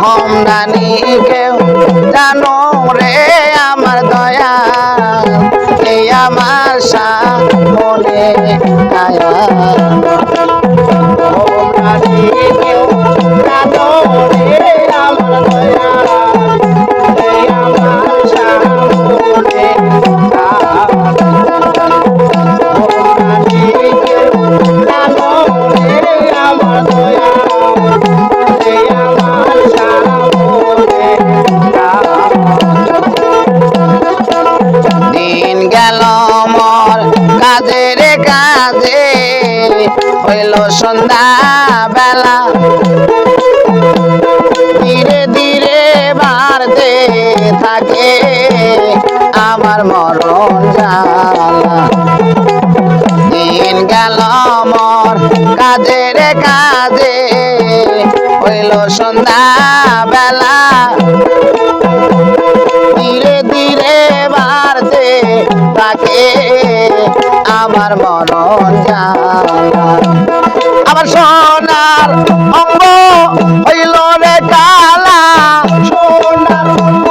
রহমদানি কেউ জানো রে আমার দয়া এই আমার সামনে আয়া রহমদানি কেউ জানো রে আমার দয়া এই আমার সামনে রহমদানি কেউ জানো রে আমার দয়া দিন গেল মোর কাজের কাজে হইল সন্ধ্যা বেলা ধীরে ধীরে বাড়তে থাকে আমার মরণ জ্বালা দিন গেল মোর কাজের কাজে হইল সন্ধ্যা বেলা ধীরে ধীরে বাড়তে থাকে আমার মরণ জ্বালা আমার সোনার অঙ্গ হইল রে কালা সোনার অঙ্গ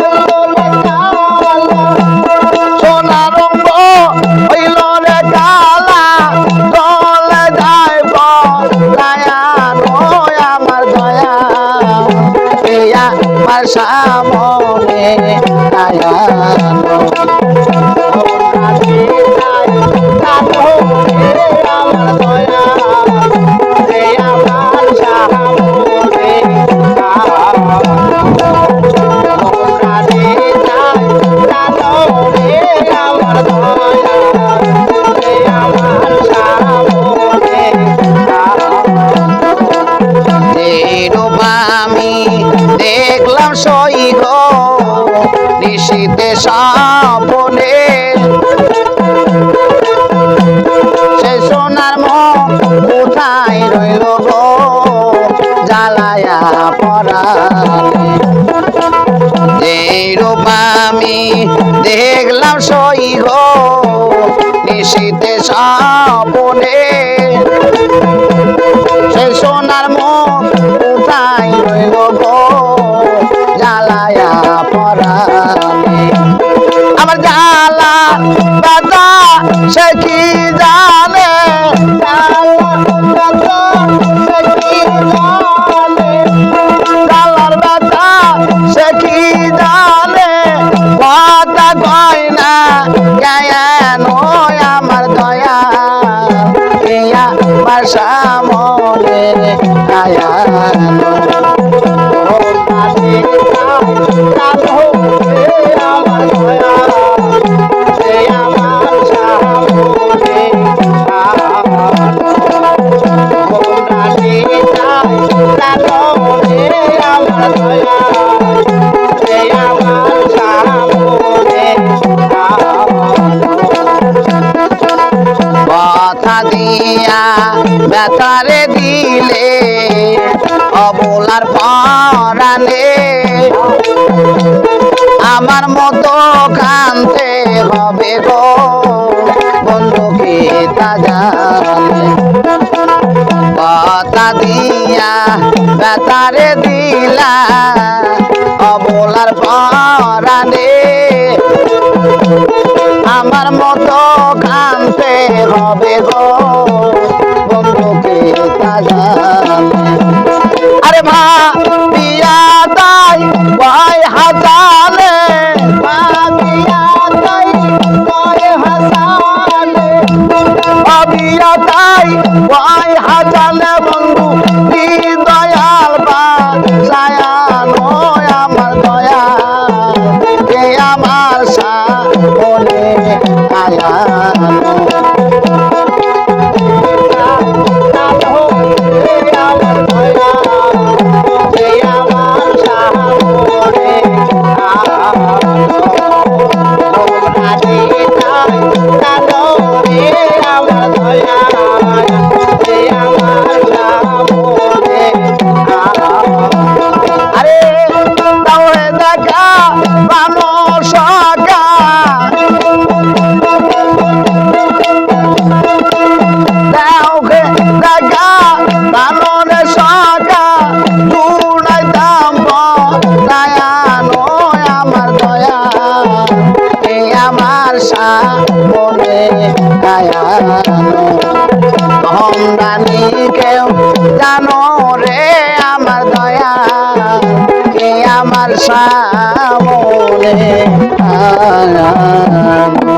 হইল রে কালা সোনার অঙ্গ হইল রে কালা চলে যায় বলায়া নয় আমার দয়া পেয়া আমার সামনে আয়া আমি দেখলাম সই গো নিশীতে স্বপ্নে সে সোনার মুখ কোথায় রইল গো জ্বালায়া পরাণে এই রূপ আমি দেখলাম সই গো নিশীতে স্বপ্নে সে সোনার মুখ কোথায় রইল গো জ্বালায়া পরাণে আমার জ্বালা বাজা সে কি জানে জ্বালার বাজা সে কি জানে কথা কয় না কেন আমার দয়া ইয়া আমার সামনে আয়া কথা দিয়া ব্যথারে দিলে অবলার পরাণে আমার মতো কানতে হবে গো বন্ধুকে তা জানে কথা দিয়া ব্যথারে দিলা অবলার পরাণে আমার মতো কানতে হবে গো বন্ধুকে তা জানে আরে মা বিয়া তাই কয় হাজারে মা বিয়া তাই কয় হাজারে বিয়া তাই কয় হাজারে বন্ধু দয়াল বা ছায়া নয় আমার দয়া কে আমার সামনে আয়া গায়ানো ধমদানি কেউ জানো রে আমার দয়া কে আমার সামনে আনো